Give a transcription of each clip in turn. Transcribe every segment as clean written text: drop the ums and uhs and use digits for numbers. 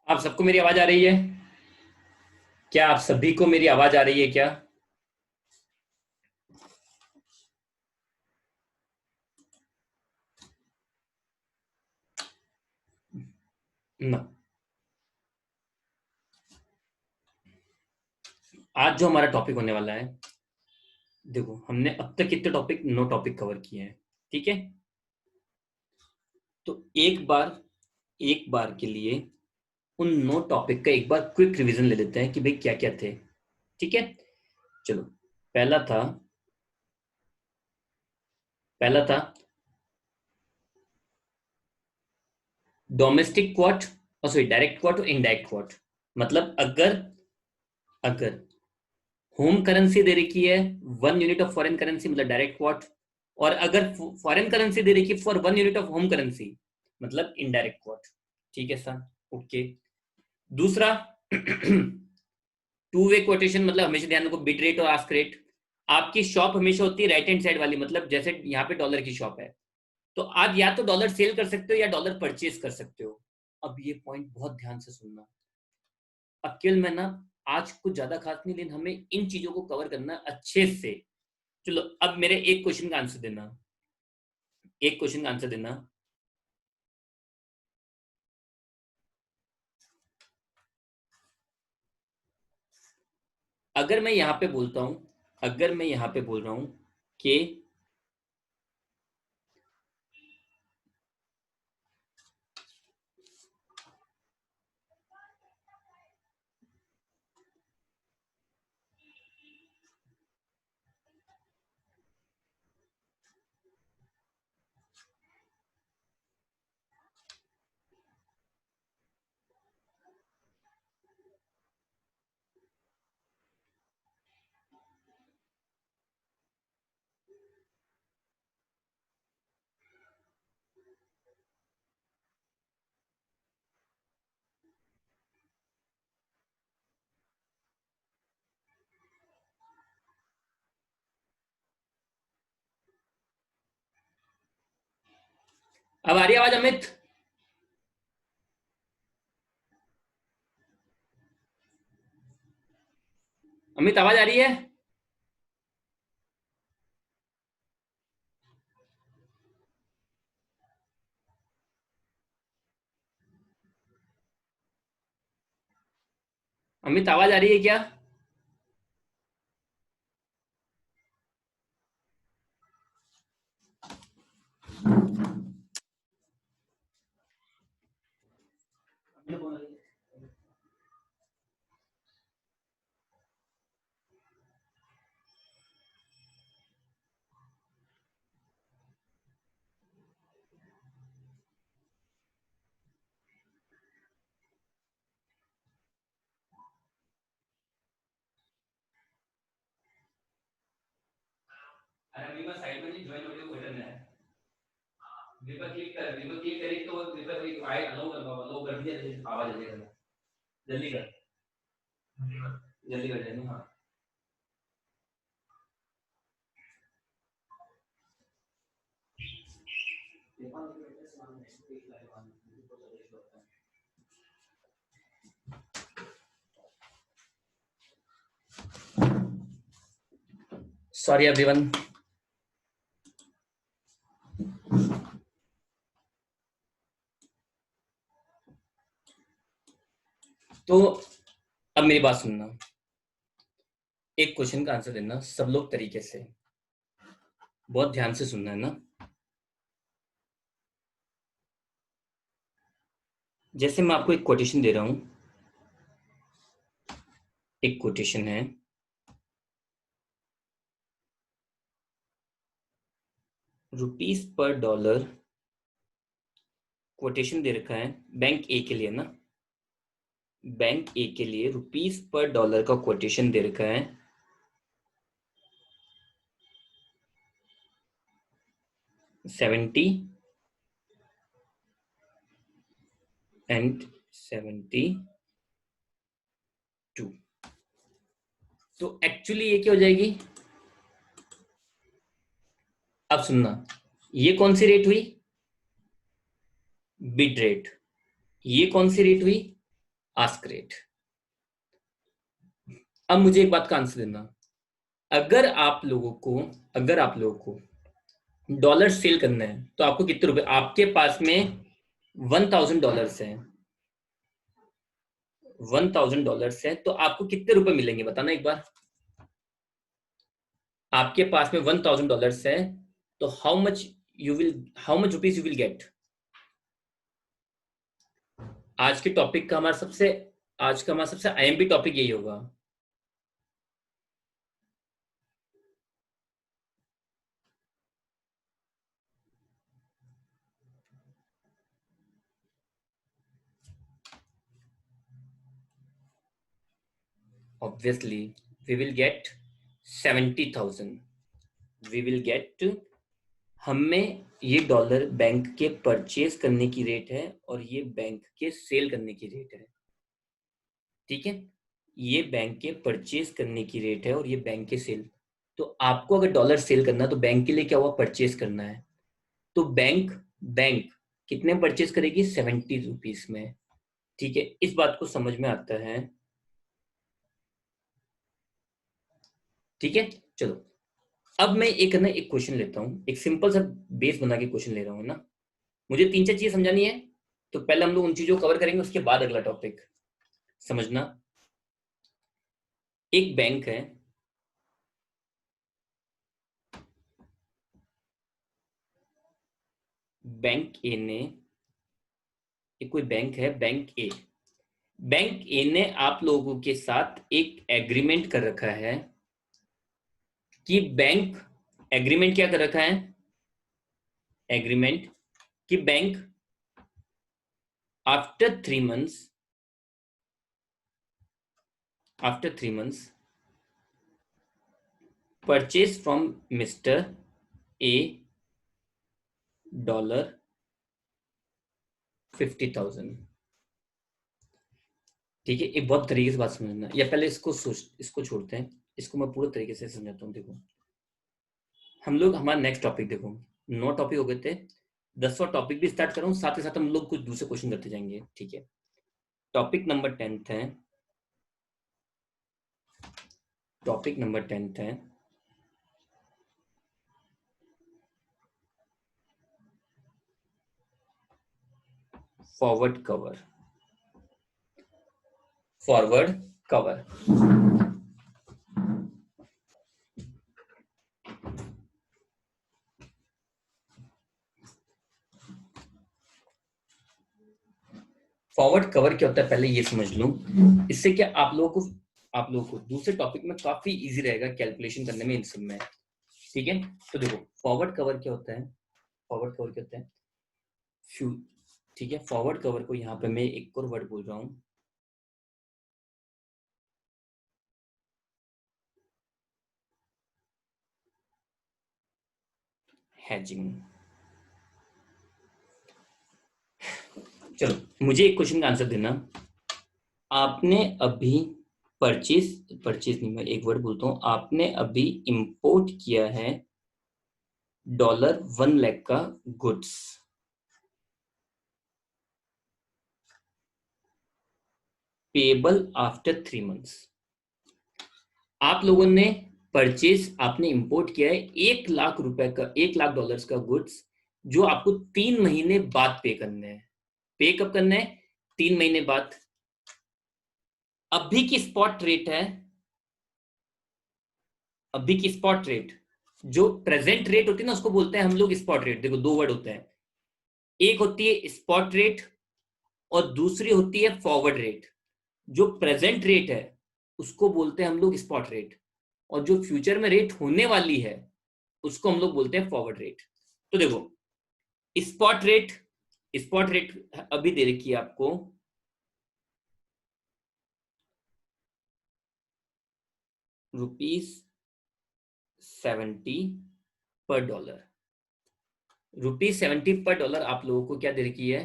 आप सबको मेरी आवाज आ रही है? क्या आप सभी को मेरी आवाज आ रही है क्या? ना। आज जो हमारा टॉपिक होने वाला है, देखो हमने अब तक कितने टॉपिक, 9 टॉपिक कवर किए हैं। ठीक है, तो एक बार के लिए उन 9 टॉपिक का एक बार क्विक रिवीजन ले लेते हैं कि भाई क्या क्या थे। ठीक है, चलो। पहला था पहला था डोमेस्टिक क्वाट, और सॉरी डायरेक्ट क्वाट और इनडायरेक्ट क्वाट। मतलब अगर अगर होम करेंसी दे रखी है 1 यूनिट ऑफ फॉरेन करेंसी, मतलब डायरेक्ट क्वाट। और अगर फॉरेन करेंसी दे रखी है for 1 unit of home currency, मतलब इनडायरेक्ट क्वाट। ठीक है सर, ओके। दूसरा टू वे कोटेशन, मतलब हमेशा ध्यान रखो बिट रेट और आस्क रेट। आपकी शॉप हमेशा होती है राइट हैंड साइड वाली, मतलब जैसे यहाँ पे डॉलर की शॉप है, तो आप या तो डॉलर सेल कर सकते हो या डॉलर परचेज कर सकते हो। अब ये पॉइंट बहुत ध्यान से सुनना। अब केवल मैं ना, आज कुछ ज्यादा खास नहीं, लेकिन हमें इन चीजों को कवर करना अच्छे से। चलो, अब मेरे एक क्वेश्चन का आंसर देना। एक क्वेश्चन का आंसर देना। अगर मैं यहां पे बोलता हूं अगर मैं यहां पे बोल रहा हूं कि अब आ रही है आवाज अमित? अमित आवाज आ रही है? अमित आवाज आ रही है क्या? अरे अभी बस साइड में नहीं, ज्वाइन ऑडियो बटन है। वी पर क्लिक करी तो वी पर आई अलाउ कर बाबा, अलाउ कर दिया, आवाज आ जाएगा। जल्दी कर, जल्दी कर जल्दी, हाँ। Sorry everyone. तो अब मेरी बात सुनना, एक क्वेश्चन का आंसर देना सब लोग तरीके से, बहुत ध्यान से सुनना है ना। जैसे मैं आपको एक कोटेशन दे रहा हूं, एक कोटेशन है, रुपीस पर डॉलर। कोटेशन दे रखा है बैंक ए के लिए ना, बैंक ए के लिए रुपीस पर डॉलर का कोटेशन दे रखा है 70 and 72। तो एक्चुअली ये क्या हो जाएगी? अब सुनना, ये कौन सी रेट हुई? Bid rate. ये कौन सी रेट हुई? Ask rate. अब मुझे एक बात का आंसर देना, अगर आप लोगों को डॉलर सेल करना है तो आपको कितने रुपए, आपके पास में $1000 है, $1000 है, तो आपको कितने रुपए मिलेंगे बताना एक बार। आपके पास में $1000 है, तो how much rupees you will get. आज का हमारा सबसे आईएमपी टॉपिक यही होगा। Obviously we will get 70,000। We will get, हमें ये डॉलर बैंक के परचेज करने की रेट है और ये बैंक के सेल करने की रेट है। ठीक है, ये बैंक के परचेज करने की रेट है और ये बैंक के सेल। तो आपको अगर डॉलर सेल करना है तो बैंक के लिए क्या हुआ, परचेज करना है। तो बैंक बैंक कितने परचेज करेगी, 70 रुपीज में। ठीक है, इस बात को समझ में आता है। ठीक है, चलो अब मैं एक क्वेश्चन लेता हूँ, एक सिंपल सा बेस बना के क्वेश्चन ले रहा हूँ ना। मुझे 3-4 चीजें समझानी है, तो पहले हम लोग उन चीजों को कवर करेंगे, उसके बाद अगला टॉपिक समझना। एक बैंक है, बैंक ए ने, एक कोई बैंक है, बैंक ए ने आप लोगों के साथ एक एग्रीमेंट कर रखा है कि बैंक, एग्रीमेंट क्या कर रखा है, एग्रीमेंट कि bank after 3 months, purchase from mister A $50,000। ठीक है, एक बहुत तरीके से बात समझना, या पहले इसको छोड़ते हैं, इसको मैं पूरे तरीके से समझाता हूँ। देखो हम लोग, हमारा नेक्स्ट टॉपिक देखो, 9 टॉपिक हो गए थे, 10वां टॉपिक भी स्टार्ट करूँ, साथ ही साथ हम लोग कुछ दूसरे क्वेश्चन करते जाएंगे। ठीक है, टॉपिक नंबर 10 है, फॉरवर्ड कवर। फॉरवर्ड कवर क्या होता है पहले ये समझ लो, इससे क्या आप लोगों को दूसरे टॉपिक में काफी इजी रहेगा कैलकुलेशन करने में, इन सब में। ठीक है, तो देखो फॉरवर्ड कवर क्या होता है, फ्यू ठीक है, फॉरवर्ड कवर को यहाँ पे मैं एक और वर्ड बोल रहा हूँ, हैजिंग। चलो मुझे एक क्वेश्चन का आंसर देना, आपने अभी परचेज नहीं, मैं एक वर्ड बोलता हूँ, आपने अभी इंपोर्ट किया है $1 लाख का गुड्स, पेबल आफ्टर 3 मंथ्स। आप लोगों ने आपने इंपोर्ट किया है $1 लाख का, $1 लाख का गुड्स, जो आपको 3 महीने बाद पे करने हैं। पे कब करना है, 3 महीने बाद। अभी की स्पॉट रेट है, अभी की स्पॉट रेट, जो प्रेजेंट रेट होती है ना, उसको बोलते हैं हम लोग स्पॉट रेट। देखो 2 वर्ड होते हैं, एक होती है स्पॉट रेट और दूसरी होती है फॉरवर्ड रेट। जो प्रेजेंट रेट है उसको बोलते हैं हम लोग स्पॉट रेट, और जो फ्यूचर में रेट होने वाली है उसको हम लोग बोलते हैं फॉरवर्ड रेट। तो देखो स्पॉट रेट अभी दे रखी है आपको ₹70 पर डॉलर, ₹70 पर डॉलर आप लोगों को क्या दे रखी है,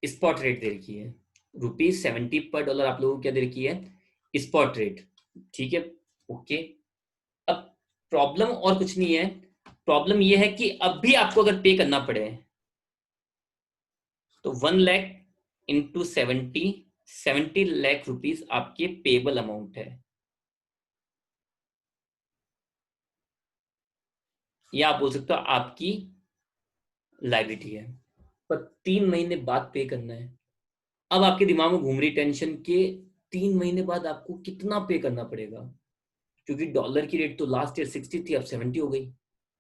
स्पॉट रेट दे रखी है। ₹70 पर डॉलर आप लोगों को क्या दे रखी है, स्पॉट रेट। ठीक है, ओके। अब प्रॉब्लम और कुछ नहीं है, प्रॉब्लम यह है कि अब भी आपको अगर पे करना पड़े तो 1 लाख इंटू 70 लाख रुपीस आपके पेबल अमाउंट है, या आप बोल सकते हो आपकी लाइबिलिटी है, पर 3 महीने बाद पे करना है। अब आपके दिमाग में घूम रही टेंशन के 3 महीने बाद आपको कितना पे करना पड़ेगा, क्योंकि डॉलर की रेट तो लास्ट ईयर 60 थी, अब 70 हो गई।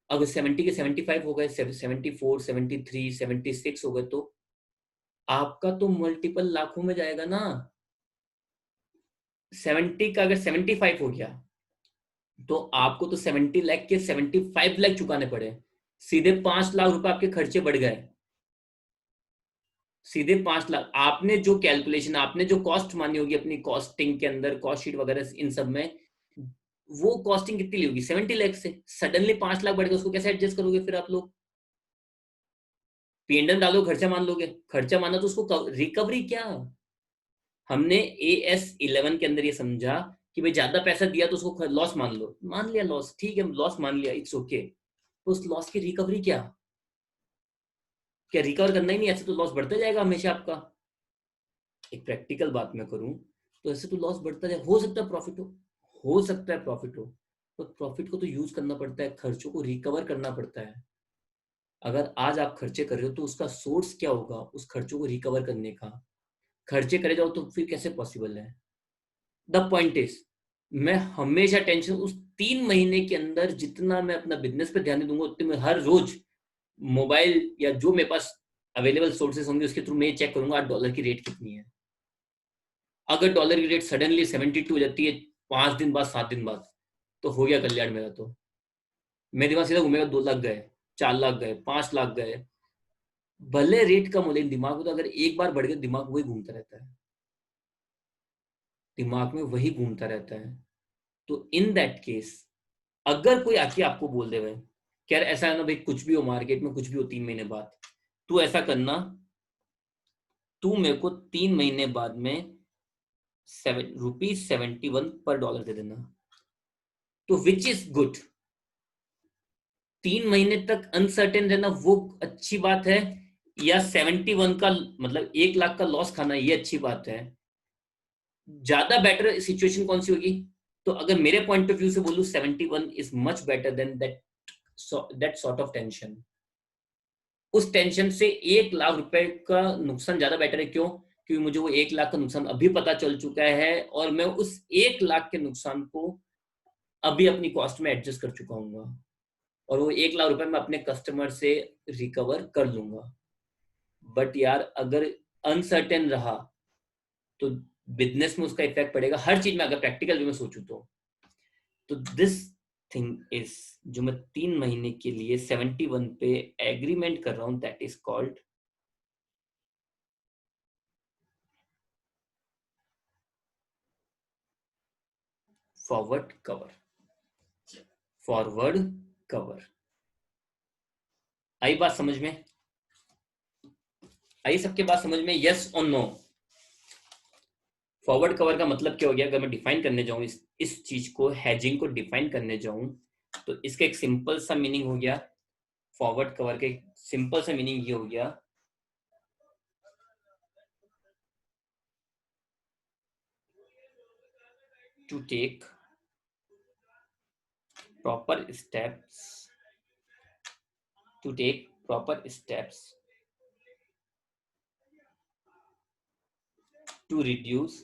अगर 70 के 75 हो गए, 74, 73, 76 हो गए, तो आपका तो मल्टीपल लाखों में जाएगा ना। 70 का अगर 75 हो गया, तो आपको तो 70 लाख के 75 लाख चुकाने पड़े, सीधे 5 लाख रुपए आपके खर्चे बढ़ गए, सीधे 5 लाख। आपने जो कैलकुलेशन, आपने जो कॉस्ट मानी होगी अपनी कॉस्टिंग के अंदर, कॉस्ट शीट वगैरह इन सब में, वो कॉस्टिंग कितनी ली होगी 70 लाख से, सडनली 5 लाख बढ़ गया, उसको कैसे एडजस्ट करोगे फिर आप लोग? पीएनडल डालो, खर्चा मान लोगे, खर्चा माना तो उसको रिकवरी क्या? हमने AS11 के अंदर ये समझा कि भाई ज्यादा पैसा दिया तो उसको लॉस मान लो, मान लिया लॉस, ठीक है लॉस मान लिया, इट्स ओके, तो उस लॉस की रिकवरी क्या? क्या रिकवर करना ही नहीं? ऐसे तो लॉस बढ़ता जाएगा हमेशा आपका। एक प्रैक्टिकल बात मैं करूं, तो ऐसे तो लॉस बढ़ता जाए, हो सकता है प्रॉफिट हो सकता है प्रॉफिट हो, तो प्रॉफिट को तो यूज करना पड़ता है, खर्चों को रिकवर करना पड़ता है। अगर आज आप खर्चे कर रहे हो तो उसका सोर्स क्या होगा उस खर्चों को रिकवर करने का? खर्चे करे जाओ तो फिर कैसे पॉसिबल है? द पॉइंट इज, मैं हमेशा टेंशन उस 3 महीने के अंदर जितना मैं अपना बिजनेस पे ध्यान दूंगा, उतने में हर रोज मोबाइल या जो मेरे पास अवेलेबल सोर्सेस होंगे उसके थ्रू मैं चेक करूंगा आज डॉलर की रेट कितनी है। अगर डॉलर की रेट सडनली 72 हो जाती है 5 दिन बाद, 7 दिन बाद, तो हो गया कल्याण मेरा। तो मेरे दिमाग सीधा घूमेगा, 2 लाख गए, 4 लाख गए, 5 लाख गए। भले रेट कम हो लेकिन दिमाग में तो अगर एक बार बढ़ गया, दिमाग वही घूमता रहता है, दिमाग में वही घूमता रहता है। तो इन दैट केस, अगर कोई आके आपको बोल दे भाई क्या ऐसा है ना भाई, कुछ भी हो मार्केट में, कुछ भी हो 3 महीने बाद, तू ऐसा करना, तू मेरे को 3 महीने बाद में ₹71 पर डॉलर दे देना, तो विच इज गुड। 3 महीने तक अनसर्टेन रहना वो अच्छी बात है, या 71 का मतलब 1 लाख का लॉस खाना ये अच्छी बात है? ज्यादा बेटर सिचुएशन कौन सी होगी? तो अगर मेरे पॉइंट ऑफ व्यू से बोलूं, 71 is much better than that sort of tension. उस टेंशन से 1 लाख रुपए का नुकसान ज्यादा बेटर है। क्यों? क्योंकि मुझे वो 1 लाख का नुकसान अभी पता चल चुका है, और मैं उस 1 लाख के नुकसान को अभी अपनी कॉस्ट में एडजस्ट कर चुका हूँ, और वो 1 लाख रुपए मैं अपने कस्टमर से रिकवर कर लूंगा। बट यार अगर अनसर्टेन रहा, तो बिजनेस में उसका इफेक्ट पड़ेगा हर चीज में, अगर प्रैक्टिकल वे में सोचूं तो दिस थिंग इज, जो मैं 3 महीने के लिए 71 पे एग्रीमेंट कर रहा हूं, that is called forward cover. Forward cover, आई बात समझ में? आई सबके बात समझ में, यस और नो? फॉरवर्ड कवर का मतलब क्या हो गया? अगर मैं डिफाइन करने जाऊं इस चीज को, हैजिंग को डिफाइन करने जाऊं, तो इसका एक सिंपल सा मीनिंग हो गया, फॉरवर्ड कवर के सिंपल सा मीनिंग ये हो गया, to take proper steps to take proper steps to reduce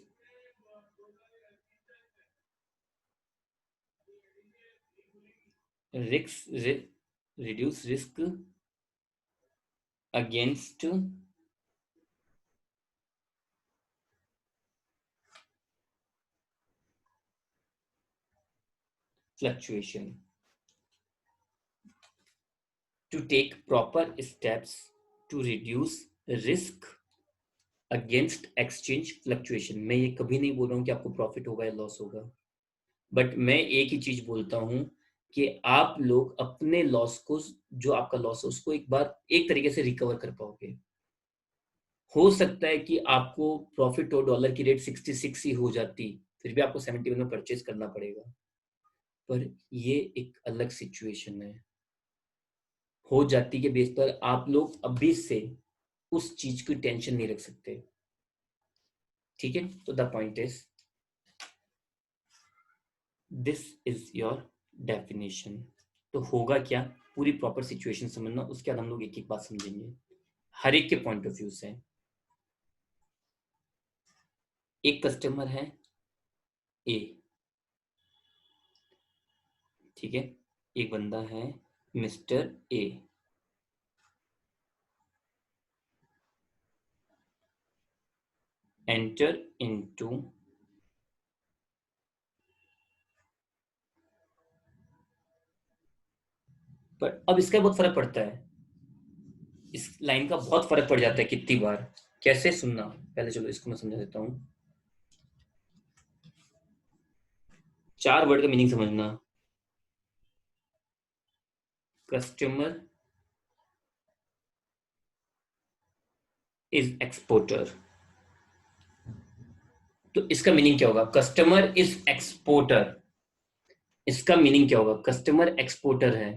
risks, reduce risk against fluctuation, to take proper steps to reduce risk against exchange fluctuation. मैं ये कभी नहीं बोल रहा हूँ कि आपको प्रॉफिट होगा या लॉस होगा, बट मैं एक ही चीज बोलता हूँ कि आप लोग अपने लॉस को, जो आपका लॉस है उसको एक बार एक तरीके से रिकवर कर पाओगे। हो सकता है कि आपको प्रॉफिट हो, डॉलर की रेट 66 ही हो जाती, फिर भी आपको 71 में परचेज करना पड़ेगा, पर ये एक अलग सिचुएशन है। हो जाती के बेस पर आप लोग अभी से उस चीज की टेंशन नहीं रख सकते। ठीक है, तो the point is this is your definition. तो होगा क्या, पूरी प्रॉपर सिचुएशन समझना, उसके बाद हम लोग एक एक बात समझेंगे हर एक के पॉइंट ऑफ व्यू से। एक कस्टमर है ए, ठीक है, एक बंदा है मिस्टर ए, एंटर इनटू पर अब इसका बहुत फर्क पड़ता है, इस लाइन का बहुत फर्क पड़ जाता है कितनी बार। कैसे सुनना, पहले चलो इसको मैं समझा देता हूं। 4 वर्ड का मीनिंग समझना। कस्टमर इज एक्सपोर्टर, तो इसका मीनिंग क्या होगा, कस्टमर इज एक्सपोर्टर। इसका मीनिंग क्या होगा, कस्टमर एक्सपोर्टर है।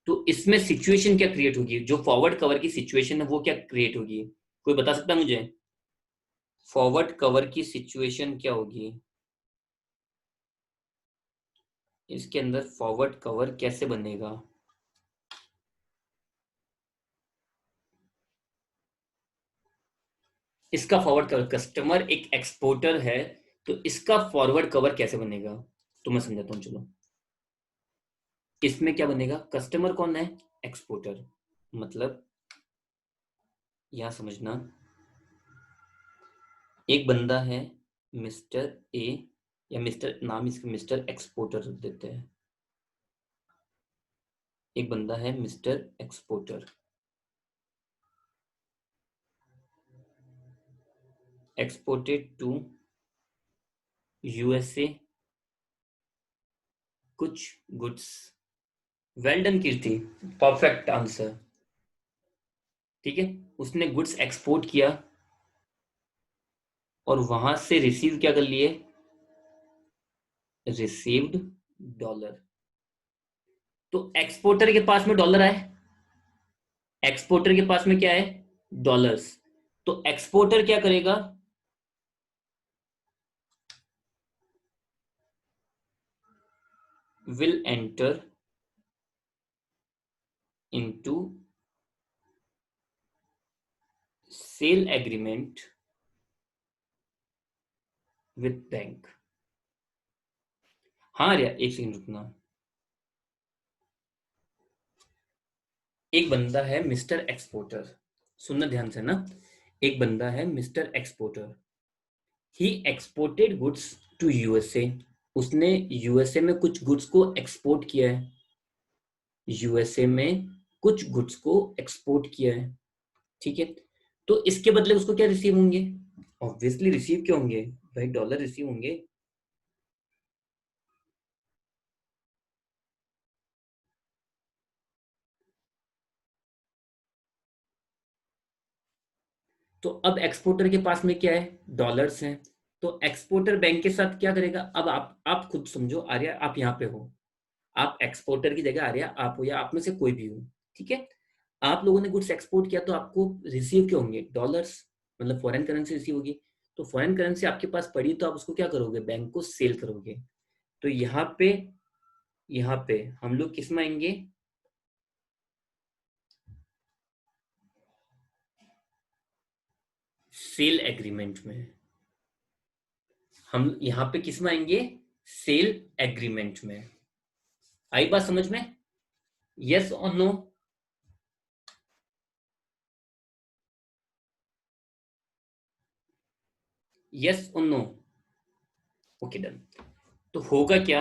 तो इसमें सिचुएशन क्या क्रिएट होगी, जो फॉरवर्ड कवर की सिचुएशन है वो क्या क्रिएट होगी, कोई बता सकता है मुझे? फॉरवर्ड कवर की सिचुएशन क्या होगी, इसके अंदर फॉरवर्ड कवर कैसे बनेगा? इसका फॉरवर्ड कवर, कस्टमर एक एक्सपोर्टर है, तो इसका फॉरवर्ड कवर कैसे बनेगा, तो मैं समझाता हूं चलो। इसमें क्या बनेगा, कस्टमर कौन है, एक्सपोर्टर, मतलब यहां समझना, एक बंदा है मिस्टर ए, या मिस्टर नाम इसका मिस्टर एक्सपोर्टर रख देते हैं, एक बंदा है mister exporter, exported to USA कुछ goods. Well done Kirti, perfect answer. ठीक है, उसने गुड्स एक्सपोर्ट किया और वहां से रिसीव क्या कर लिए, रिसीव्ड डॉलर। तो एक्सपोर्टर के पास में डॉलर आए, एक्सपोर्टर के पास में क्या है, डॉलर्स। तो एक्सपोर्टर क्या करेगा, will enter into cell agreement with bank. हाँ रिया, एक सेकंड रुकना। एक बंदा है मिस्टर एक्सपोर्टर, सुनना ध्यान से ना, एक बंदा है mister exporter, he exported goods to USA, उसने यूएसए में कुछ गुड्स को एक्सपोर्ट किया है, यूएसए में कुछ गुड्स को एक्सपोर्ट किया है, ठीक है। तो इसके बदले उसको क्या रिसीव होंगे, ऑब्वियसली रिसीव क्या होंगे भाई, डॉलर रिसीव होंगे। तो अब एक्सपोर्टर के पास में क्या है, डॉलर्स हैं। तो एक्सपोर्टर बैंक के साथ क्या करेगा, अब आप खुद समझो, आर्या आप यहाँ पे हो, आप एक्सपोर्टर की जगह आर्या आप हो, या आप में से कोई भी हो, ठीक है। आप लोगों ने गुड्स एक्सपोर्ट किया तो आपको रिसीव क्या होंगे, डॉलर्स, मतलब फॉरेन करेंसी रिसीव होगी। तो फॉरेन करेंसी आपके पास पड़ी तो आप उसको क्या करोगे, बैंक को सेल करोगे। तो यहाँ पे हम लोग किस में आएंगे, सेल एग्रीमेंट में। हम यहाँ पे किस में आएंगे, सेल एग्रीमेंट में। आई बात समझ में, यस और नो? यस और नो, ओके डन। तो होगा क्या,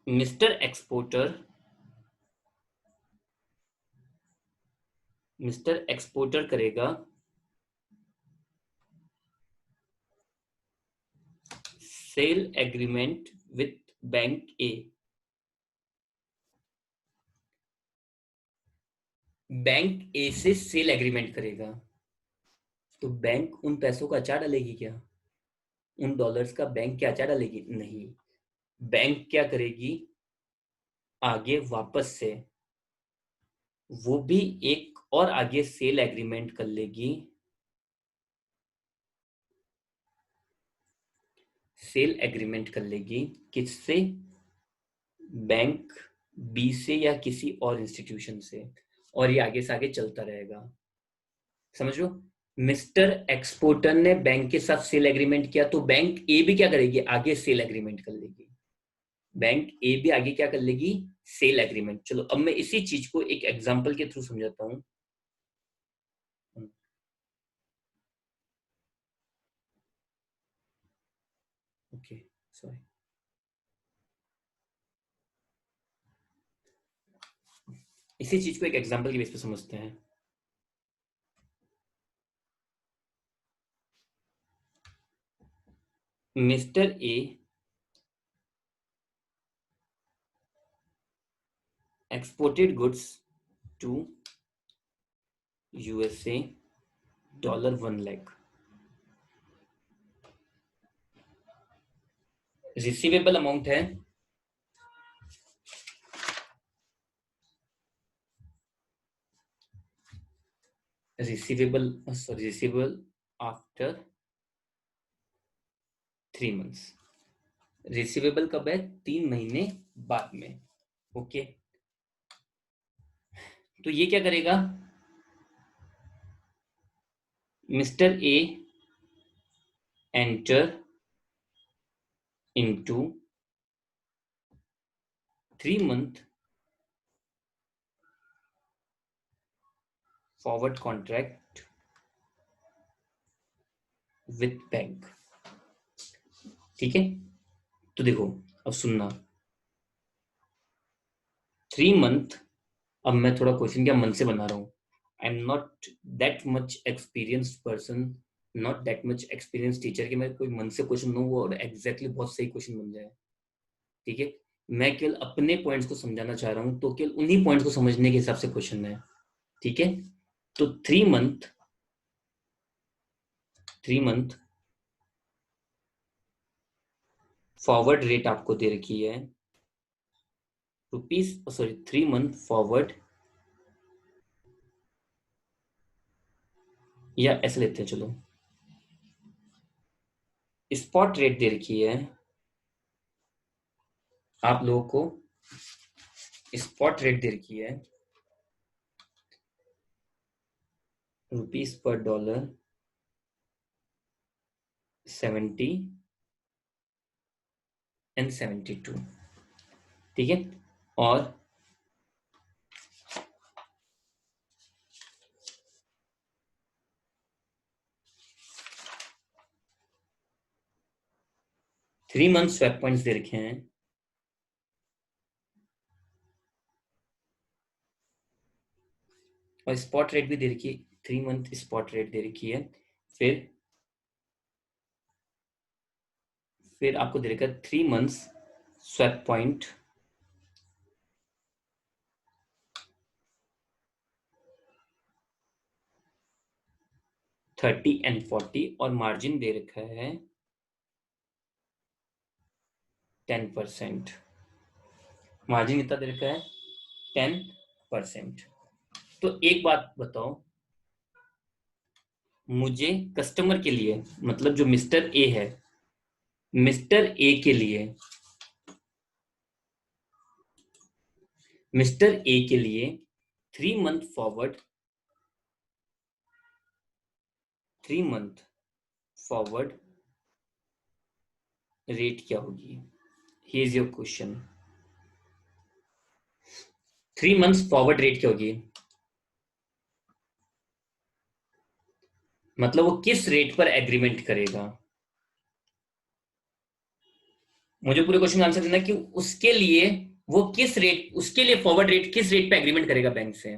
मिस्टर एक्सपोर्टर, मिस्टर एक्सपोर्टर करेगा sale agreement with bank A, bank A से सेल एग्रीमेंट करेगा। तो बैंक उन पैसों का अचार डालेगी क्या, उन डॉलर्स का बैंक क्या अचार डालेगी, नहीं। बैंक क्या करेगी, आगे वापस से वो भी एक और आगे सेल एग्रीमेंट कर लेगी, सेल एग्रीमेंट कर लेगी किससे? बैंक बी से या किसी और इंस्टीट्यूशन से, और ये आगे से आगे चलता रहेगा। समझ लो, मिस्टर एक्सपोर्टर ने बैंक के साथ सेल एग्रीमेंट किया, तो बैंक ए भी क्या करेगी? आगे सेल एग्रीमेंट कर लेगी। बैंक ए भी आगे क्या कर लेगी? Sale agreement. चलो अब मैं इसी चीज को एक एग्जांपल के थ्रू समझाता हूं। Okay, sorry. इसी चीज को एक एग्जांपल के बेस पे समझते हैं। Mister A exported goods to USA $1 lakh। Receivable amount है रिसीवेबल आफ्टर 3 months। रिसीवेबल कब है? 3 महीने बाद में। ओके, तो ये क्या करेगा? Mister A enter into 3 month forward contract with bank. ठीक है, तो देखो अब सुनना, 3 month। अब मैं थोड़ा क्वेश्चन क्या मन से बना रहा हूं। I am not that much experienced person, not that much experience teacher कि मैं कोई मन से क्वेश्चन लूँ और एग्जैक्टली बहुत सही क्वेश्चन बन जाए। ठीक है, मैं केवल अपने पॉइंट्स को समझाना चाह रहा हूँ, तो केवल उन्हीं पॉइंट्स को समझने के हिसाब से क्वेश्चन है। ठीक है, तो 3 month फॉरवर्ड रेट आपको दे रखी है रुपीज, सॉरी 3 month फॉरवर्ड, या ऐसे लेते हैं चलो, स्पॉट रेट दे रखी है आप लोगों को, स्पॉट रेट दे रखी है ₹पर $70 and $72। ठीक है, और 3 month स्वैप पॉइंट्स दे रखे हैं, और स्पॉट रेट भी दे रखी है, 3 month स्पॉट रेट दे रखी है। फिर आपको दे रखा है 3 months स्वैप पॉइंट, 30 and 40, और मार्जिन दे रखा है 10%। मार्जिन कितना दे रखा है? 10%। तो एक बात बताओ मुझे, कस्टमर के लिए, मतलब जो मिस्टर ए है, मिस्टर ए के लिए, मिस्टर ए के लिए 3 month forward, 3 month forward rate क्या होगी? Here is your question. 3 months forward rate क्या होगी? मतलब वो किस रेट पर एग्रीमेंट करेगा? मुझे पूरे क्वेश्चन का आंसर देना कि उसके लिए वो किस रेट, उसके लिए फॉरवर्ड रेट किस रेट पे एग्रीमेंट करेगा बैंक से।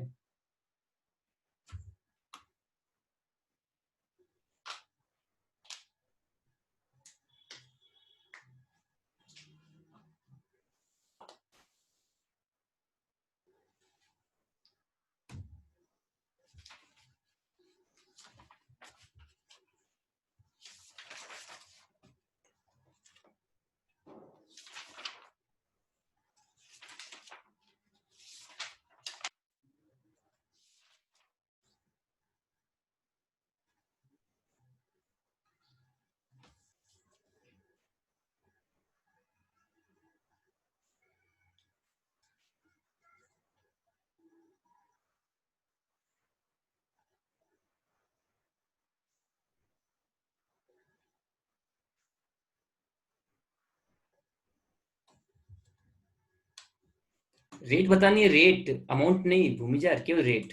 रेट बतानी है, रेट, अमाउंट नहीं भूमिजा, केवल rate.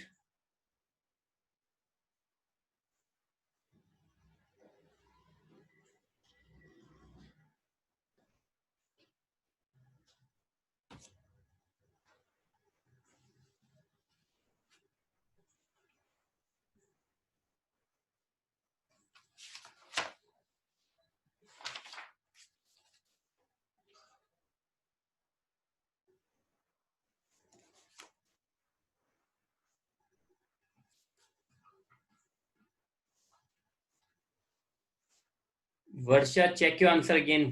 Varsha, check your answer again.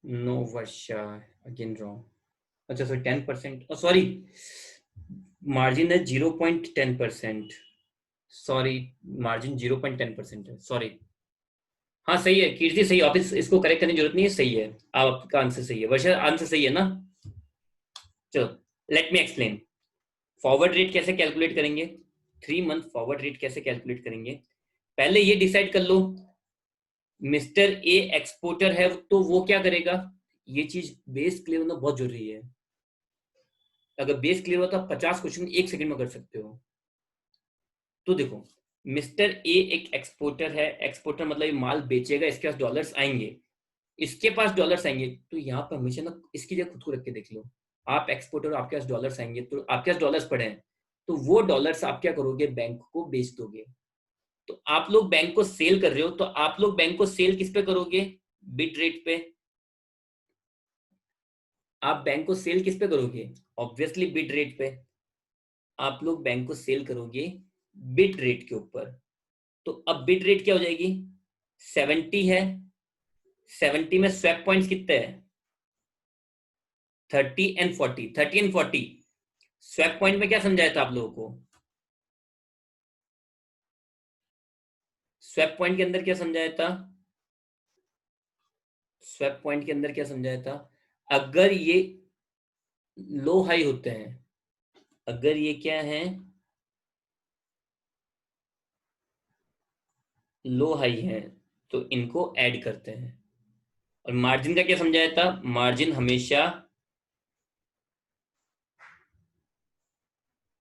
No Varsha, again wrong. अच्छा सॉरी, 10%, सॉरी, मार्जिन है 0.10%। सॉरी, मार्जिन 0.10% है, सॉरी। हाँ सही है कीर्ति, सही, आप इसको करेक्ट करने की जरूरत नहीं है, सही है। आपका आंसर सही है, वर्षा आंसर सही है ना। चलो, let me explain. Forward rate कैसे कैलकुलेट करेंगे, 3 मंथ फॉरवर्ड रेट कैसे कैलकुलेट करेंगे। पहले ये डिसाइड कर लो, मिस्टर ए एक्सपोर्टर है तो वो क्या करेगा। ये चीज बेस क्लियर होना बहुत जरूरी है। अगर बेस क्लियर हो तो आप 50 क्वेश्चन 1 सेकंड में कर सकते हो। तो देखो, मिस्टर ए एक एक्सपोर्टर है, एक्सपोर्टर मतलब ये माल बेचेगा, इसके पास डॉलर्स आएंगे, इसके पास डॉलर्स आएंगे, तो यहाँ पर हमेशा ना इसकी जगह खुद को रख के देख लो। आप एक्सपोर्टर, आपके पास डॉलर्स आएंगे, तो आपके पास डॉलर्स पड़े हैं, तो वो डॉलर्स आप क्या करोगे, बैंक को बेच दोगे। तो आप लोग बैंक को सेल कर रहे हो, तो आप लोग बैंक को सेल किस पे करोगे, बिड रेट पे। आप बैंक को सेल किस पे करोगे, ऑब्वियसली बिड रेट पे। आप लोग बैंक को सेल करोगे बिड रेट के ऊपर। तो अब बिड रेट क्या हो जाएगी, 70 है। 70 में स्वैप पॉइंट्स कितने हैं, 30 एंड 40, 30 एंड 40। स्वैप पॉइंट में क्या समझाया था आप लोगों को, स्वैप पॉइंट के अंदर क्या समझाया था, स्वैप पॉइंट के अंदर क्या समझाया था, अगर ये लो हाई होते हैं, अगर ये क्या है, लो हाई है, तो इनको ऐड करते हैं। और मार्जिन का क्या समझाया था, मार्जिन हमेशा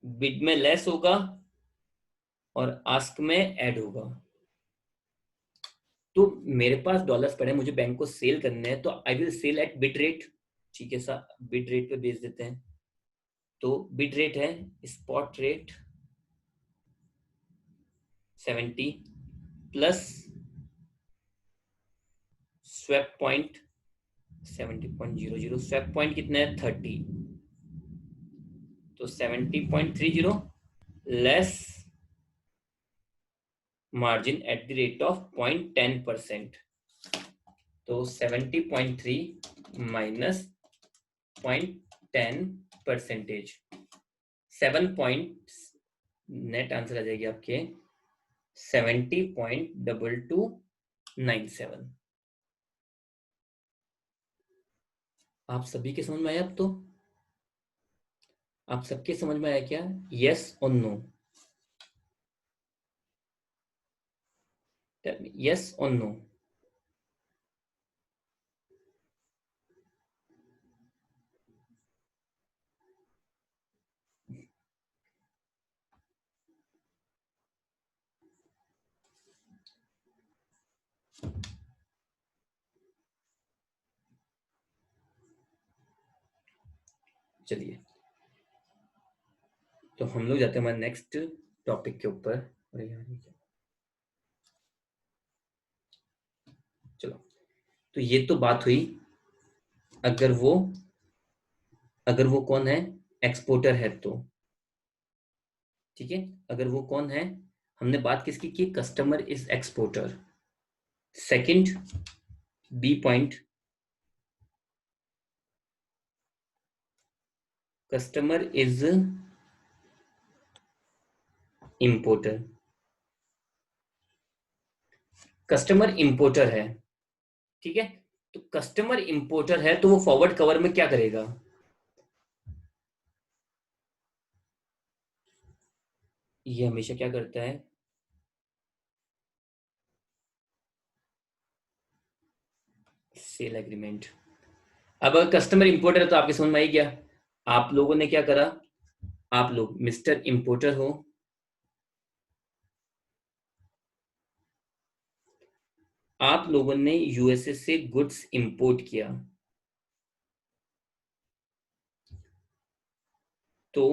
बिड में लेस होगा और आस्क में ऐड होगा। तो मेरे पास डॉलर्स पड़े, मुझे बैंक को सेल करने हैं, तो I will sell at bid rate. ठीक है सर, बिड रेट पे बेच देते हैं। तो बिड रेट है spot rate 70 plus swap point 70.00, swap point कितना है 30, तो 70.30 less margin at the rate of 0.10%। तो 70.3 माइनस 0.10%, 7 नेट आंसर आ जाएगी आपके 70.2297। आप सभी के समझ में आया अब तो, आप सबके समझ में आया क्या, यस और नो, यस और नो। चलिए, तो हम लोग जाते हैं हमारे नेक्स्ट टॉपिक के ऊपर। अरे यार ये क्या? चलो, तो ये तो बात हुई, अगर वो, अगर वो कौन है, एक्सपोर्टर है तो। ठीक है, अगर वो कौन है, हमने बात किसकी की, customer is exporter. Second, B point, customer is importer. Customer importer है, ठीक है। तो कस्टमर इंपोर्टर है, तो वो फॉरवर्ड कवर में क्या करेगा, ये हमेशा क्या करता है, सेल एग्रीमेंट। अब अगर कस्टमर इंपोर्टर है तो आपके समझ में आई गया। आप लोगों ने क्या करा, आप लोग मिस्टर इंपोर्टर हो, आप लोगों ने यूएसए से गुड्स इंपोर्ट किया, तो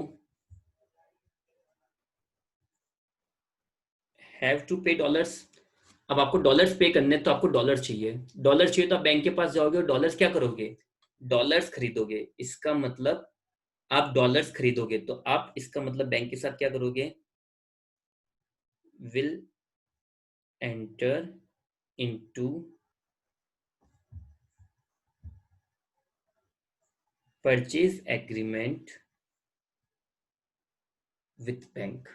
हैव टू पे डॉलर्स। अब आपको डॉलर्स पे करने, तो आपको डॉलर चाहिए। डॉलर चाहिए तो आप बैंक के पास जाओगे और डॉलर्स क्या करोगे, डॉलर्स खरीदोगे। इसका मतलब आप डॉलर्स खरीदोगे, तो आप इसका मतलब बैंक के साथ क्या करोगे, will enter into purchase agreement with bank,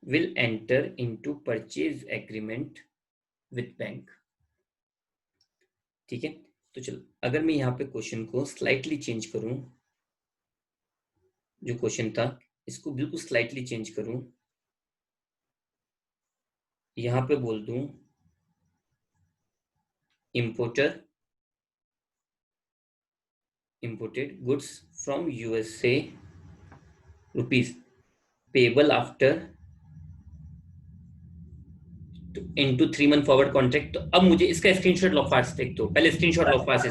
will enter into purchase agreement with bank. ठीक है, तो चलो अगर मैं यहाँ पे क्वेश्चन को स्लाइटली चेंज करूं, जो क्वेश्चन था इसको बिल्कुल स्लाइटली चेंज करूं, यहाँ पे बोल दूं importer imported goods from USA rupees payable after into 3 month forward contract। तो अब मुझे इसका स्क्रीनशॉट लो फास्ट, देख दो पहले स्क्रीनशॉट लो फास्ट,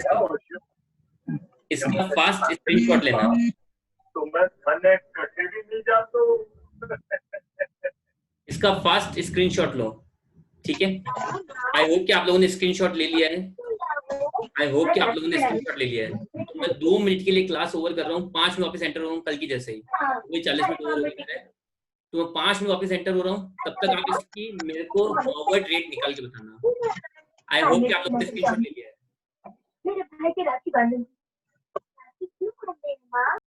इसका फास्ट स्क्रीनशॉट लेना। तो मैं खाने कटे भी नहीं जाता, इसका फास्ट स्क्रीनशॉट लो, ठीक है। आई होप कि आप लोगों ने स्क्रीनशॉट ले लिया है, आई होप कि आप लोगों ने स्क्रीनशॉट ले लिया है। तो मैं 2 मिनट के लिए क्लास ओवर कर रहा हूँ, 5 मिनट वापस एंटर हो रहा हूँ कल की जैसे ही, वही 40 मिनट ओवर हो गया है, तो मैं 5 मिनट वापस एंटर हो रहा हूँ। तब तक आप इसकी मेरे को फॉरवर्ड रेट निकाल के बताना। आई होप कि आप लोगों ने स्क्रीनशॉट ले लिया है।